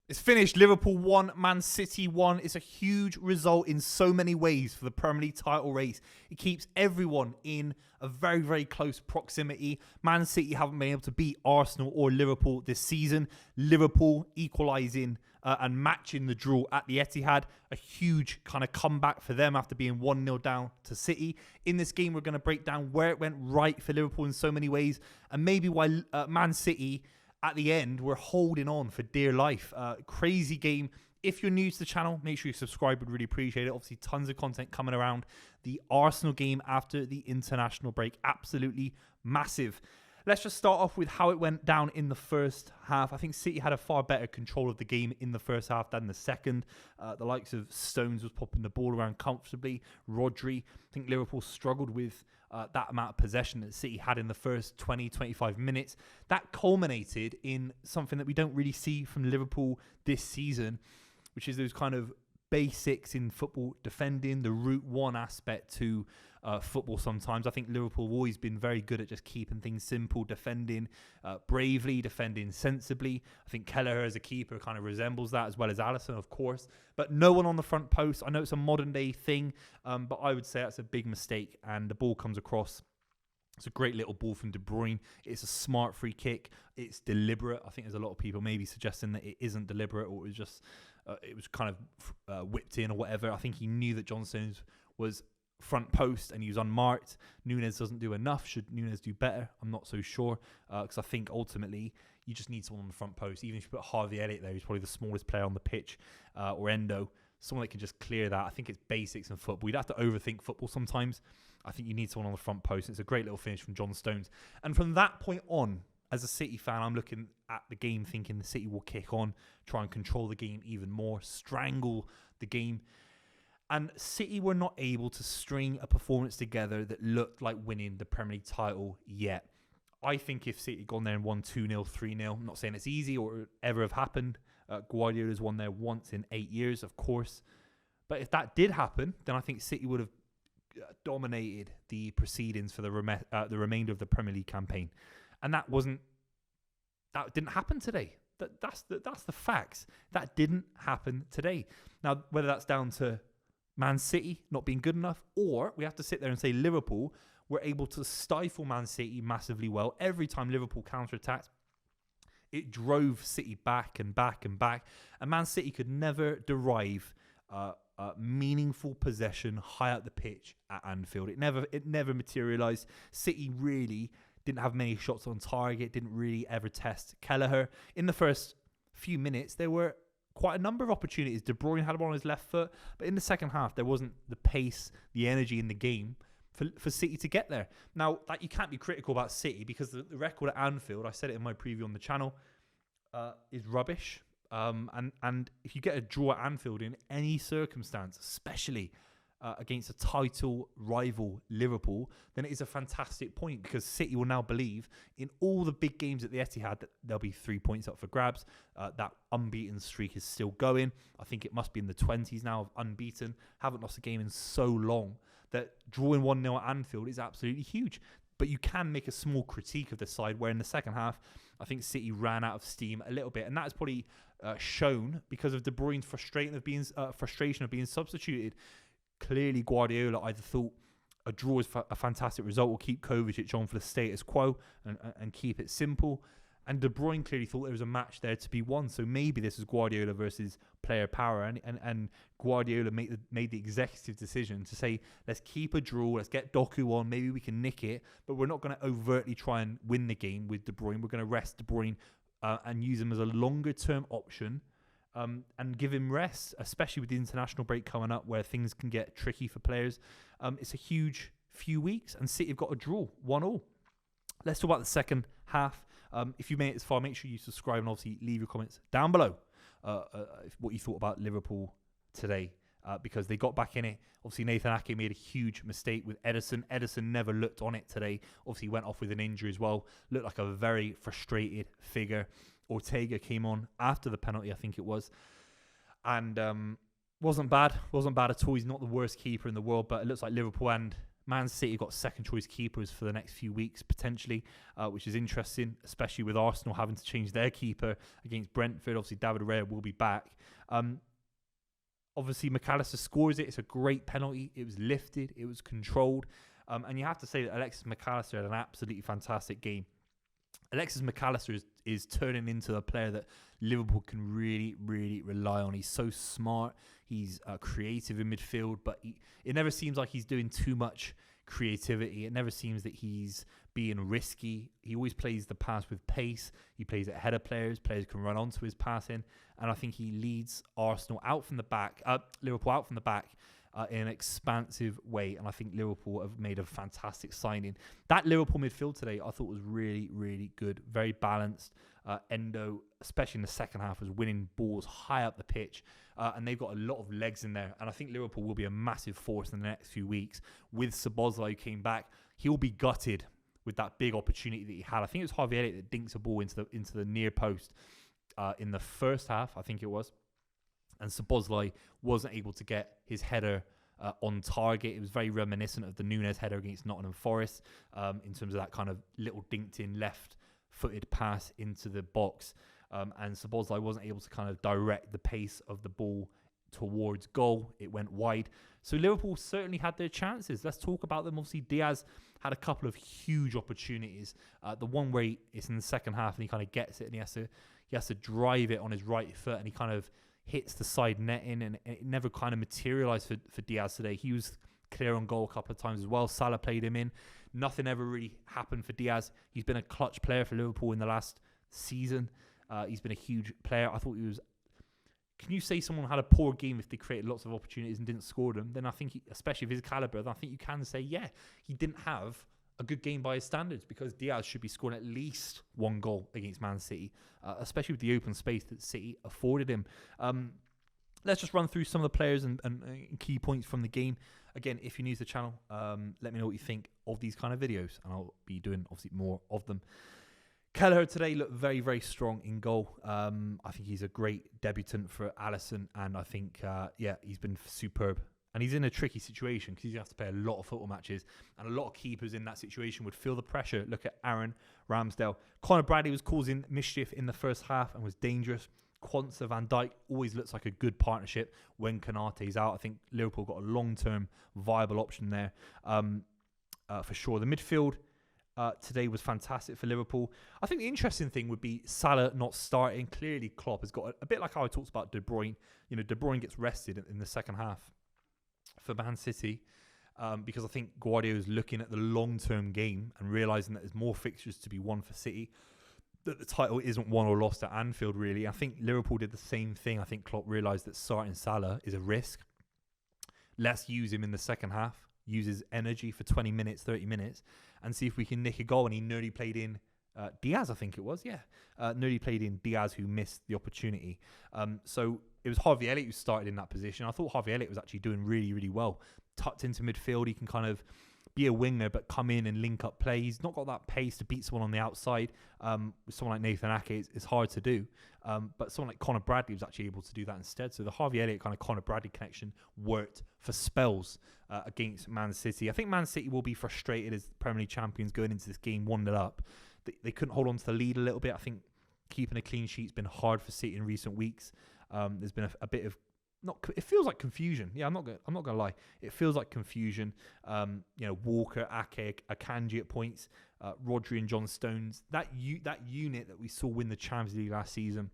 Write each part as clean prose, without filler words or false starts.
It's finished. Liverpool 1, Man City 1. It's a huge result in so many ways for the Premier League title race. It keeps everyone in a very, very close proximity. Man City haven't been able to beat Arsenal or Liverpool this season. Liverpool equalising and matching the draw at the Etihad. A huge kind of comeback for them after being 1-0 down to City. In this game, we're going to break down where it went right for Liverpool in so many ways, and maybe why Man City at the end we're holding on for dear life. Crazy game. If you're new to the channel, make sure you subscribe. Would really appreciate it. Obviously, tons of content coming around the Arsenal game after the international break. Absolutely massive. Let's just start off with how it went down in the first half. I think City had a far better control of the game in the first half than the second. The likes of Stones was popping the ball around comfortably. Rodri. I think Liverpool struggled with that amount of possession that City had in the first 20-25 minutes. That culminated in something that we don't really see from Liverpool this season, which is those kind of basics in football defending, the route one aspect to football sometimes. I think Liverpool have always been very good at just keeping things simple, defending bravely, defending sensibly. I think Kelleher as a keeper kind of resembles that, as well as Alisson, of course. But no one on the front post. I know it's a modern day thing, but I would say that's a big mistake. And the ball comes across. It's a great little ball from De Bruyne. It's a smart free kick. It's deliberate. I think there's a lot of people maybe suggesting that it isn't deliberate, or it was just it was kind of whipped in or whatever. I think he knew that John Stones was front post and he was unmarked. Nunes doesn't do enough. Should Nunes do better? I'm not so sure, because I think ultimately you just need someone on the front post. Even if you put Harvey Elliott there, he's probably the smallest player on the pitch, or Endo, someone that can just clear that. I think it's basics in football. You don't have to overthink football sometimes. I think you need someone on the front post. It's a great little finish from John Stones. And from that point on, as a City fan, I'm looking at the game thinking the City will kick on, try and control the game even more, strangle the game. And City were not able to string a performance together that looked like winning the Premier League title yet. I think if City had gone there and won 2-0, 3-0, I'm not saying it's easy or ever have happened. Guardiola's won there once in 8 years, of course. But if that did happen, then I think City would have dominated the proceedings for the remainder of the Premier League campaign. And that didn't happen today. That's the facts. That didn't happen today. Now, whether that's down to Man City not being good enough, or we have to sit there and say Liverpool were able to stifle Man City massively well. Every time Liverpool counterattacked, it drove City back and back and back. And Man City could never derive meaningful possession high up the pitch at Anfield. It never materialised. City really didn't have many shots on target, didn't really ever test Kelleher. In the first few minutes, there were quite a number of opportunities. De Bruyne had one on his left foot, but in the second half, there wasn't the pace, the energy in the game for City to get there. Now, that you can't be critical about City, because the record at Anfield, I said it in my preview on the channel, is rubbish. And if you get a draw at Anfield in any circumstance, especially against a title rival Liverpool, then it is a fantastic point, because City will now believe in all the big games at the Etihad that there'll be 3 points up for grabs. That unbeaten streak is still going. I think it must be in the 20s now of unbeaten. Haven't lost a game in so long that drawing 1-0 at Anfield is absolutely huge. But you can make a small critique of the side, where in the second half, I think City ran out of steam a little bit. And that is probably shown because of De Bruyne's frustration of being substituted. Clearly, Guardiola either thought a draw is a fantastic result, will keep Kovacic on for the status quo and keep it simple. And De Bruyne clearly thought there was a match there to be won. So maybe this is Guardiola versus player power. And Guardiola made the executive decision to say, let's keep a draw, let's get Doku on, maybe we can nick it, but we're not going to overtly try and win the game with De Bruyne. We're going to rest De Bruyne and use him as a longer-term option. And give him rest, especially with the international break coming up where things can get tricky for players. It's a huge few weeks, and City have got a draw, 1-1. Let's talk about the second half. If you made it this far, make sure you subscribe and obviously leave your comments down below what you thought about Liverpool today, because they got back in it. Obviously, Nathan Ake made a huge mistake with Ederson. Ederson never looked on it today. Obviously, went off with an injury as well. Looked like a very frustrated figure. Ortega came on after the penalty, I think it was, and wasn't bad at all. He's not the worst keeper in the world, but it looks like Liverpool and Man City got second choice keepers for the next few weeks potentially, which is interesting, especially with Arsenal having to change their keeper against Brentford. Obviously, David Raya will be back. Obviously, McAllister scores it. It's a great penalty. It was lifted. It was controlled. And you have to say that Alexis McAllister had an absolutely fantastic game. Alexis McAllister is turning into a player that Liverpool can really, really rely on. He's so smart. He's creative in midfield, but it never seems like he's doing too much creativity. It never seems that he's being risky. He always plays the pass with pace. He plays ahead of players. Players can run onto his passing. And I think he leads Arsenal out from the back, Liverpool out from the back in an expansive way. And I think Liverpool have made a fantastic signing. That Liverpool midfield today, I thought was really, really good. Very balanced. Endo, especially in the second half, was winning balls high up the pitch. And they've got a lot of legs in there. And I think Liverpool will be a massive force in the next few weeks. With Szoboszlai who came back, he'll be gutted with that big opportunity that he had. I think it was Harvey Elliott that dinks a ball into the near post in the first half, I think it was. And Szoboszlai wasn't able to get his header on target. It was very reminiscent of the Núñez header against Nottingham Forest in terms of that kind of little dinked in left-footed pass into the box. And Szoboszlai wasn't able to kind of direct the pace of the ball towards goal. It went wide. So Liverpool certainly had their chances. Let's talk about them. Obviously, Diaz had a couple of huge opportunities. The one where it's in the second half and he kind of gets it and he has to drive it on his right foot and he kind of hits the side netting, and it never kind of materialised for Diaz today. He was clear on goal a couple of times as well. Salah played him in. Nothing ever really happened for Diaz. He's been a clutch player for Liverpool in the last season. He's been a huge player. I thought he was... Can you say someone had a poor game if they created lots of opportunities and didn't score them? Then I think, especially of his calibre, then I think you can say, yeah, he didn't have a good game by his standards, because Diaz should be scoring at least one goal against Man City, especially with the open space that City afforded him. Let's just run through some of the players and key points from the game. Again, if you're new to the channel, let me know what you think of these kind of videos, and I'll be doing obviously more of them. Kelleher today looked very, very strong in goal. I think he's a great debutant for Alisson, and I think, he's been superb. And he's in a tricky situation because he has to play a lot of football matches, and a lot of keepers in that situation would feel the pressure. Look at Aaron Ramsdale. Conor Bradley was causing mischief in the first half and was dangerous. Quansah, Van Dijk always looks like a good partnership when Konate's out. I think Liverpool got a long-term viable option there for sure. The midfield today was fantastic for Liverpool. I think the interesting thing would be Salah not starting. Clearly, Klopp has got a bit like how I talked about De Bruyne. You know, De Bruyne gets rested in the second half for Man City because I think Guardiola is looking at the long-term game and realising that there's more fixtures to be won for City, that the title isn't won or lost at Anfield, really. I think Liverpool did the same thing. I think Klopp realised that starting Salah is a risk. Let's use him in the second half, use his energy for 20 minutes, 30 minutes, and see if we can nick a goal. And he nearly played in Diaz, I think it was, nearly played in Diaz, who missed the opportunity. So it was Harvey Elliott who started in that position. I thought Harvey Elliott was actually doing really, really well. Tucked into midfield, he can kind of be a winger but come in and link up play. He's not got that pace to beat someone on the outside. With someone like Nathan Ake, it's hard to do. But someone like Conor Bradley was actually able to do that instead. So the Harvey Elliott kind of Conor Bradley connection worked for spells against Man City. I think Man City will be frustrated as Premier League champions going into this game 1-0 up. They couldn't hold on to the lead a little bit. I think keeping a clean sheet's been hard for City in recent weeks. There's been a bit of it feels like confusion. Yeah, I'm not gonna lie. It feels like confusion. Walker, Ake, Akanji at points, Rodri and John Stones. That unit that we saw win the Champions League last season.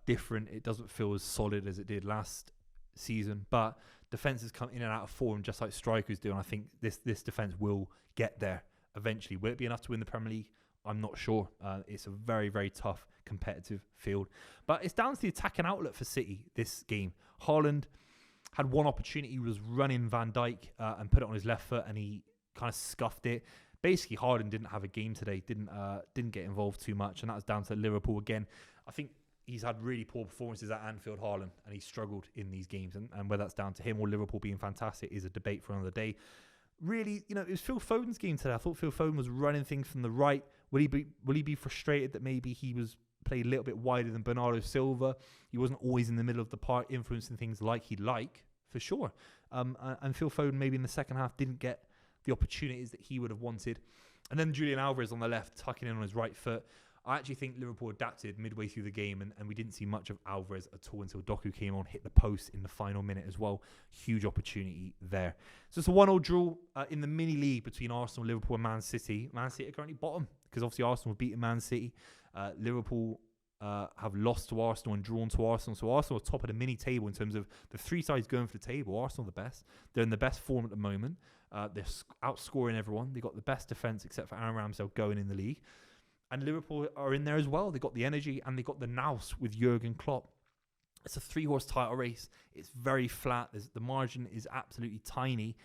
Different. It doesn't feel as solid as it did last season. But defenses come in and out of form just like strikers do. And I think this defense will get there eventually. Will it be enough to win the Premier League? I'm not sure. It's a very, very tough competitive field. But it's down to the attacking outlet for City this game. Haaland had one opportunity. He was running Van Dijk and put it on his left foot, and he kind of scuffed it. Basically, Haaland didn't have a game today. Didn't get involved too much, and that was down to Liverpool again. I think he's had really poor performances at Anfield, Haaland, and he's struggled in these games. And whether that's down to him or Liverpool being fantastic is a debate for another day. Really, it was Phil Foden's game today. I thought Phil Foden was running things from the right. Will he be frustrated that maybe he was played a little bit wider than Bernardo Silva? He wasn't always in the middle of the park influencing things like he'd like. for sure. And Phil Foden maybe in the second half didn't get the opportunities that he would have wanted. And then Julian Alvarez on the left, tucking in on his right foot. I actually think Liverpool adapted midway through the game, and we didn't see much of Alvarez at all until Doku came on, hit the post in the final minute as well. Huge opportunity there. So it's a 1-1 draw in the mini league between Arsenal, Liverpool and Man City. Man City are currently bottom because obviously Arsenal have beaten Man City. Liverpool have lost to Arsenal and drawn to Arsenal. So Arsenal are top of the mini table in terms of the three sides going for the table. Arsenal are the best. They're in the best form at the moment. They're outscoring everyone. They've got the best defence except for Aaron Ramsdale going in the league. And Liverpool are in there as well. They got the energy and they got the nous with Jurgen Klopp. It's a 3-horse title race. It's very flat. The margin is absolutely tiny.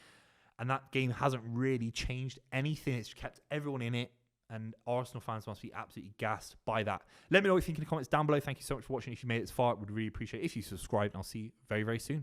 And that game hasn't really changed anything. It's kept everyone in it. And Arsenal fans must be absolutely gassed by that. Let me know what you think in the comments down below. Thank you so much for watching. If you made it this far, I would really appreciate it if you subscribe. And I'll see you very, very soon.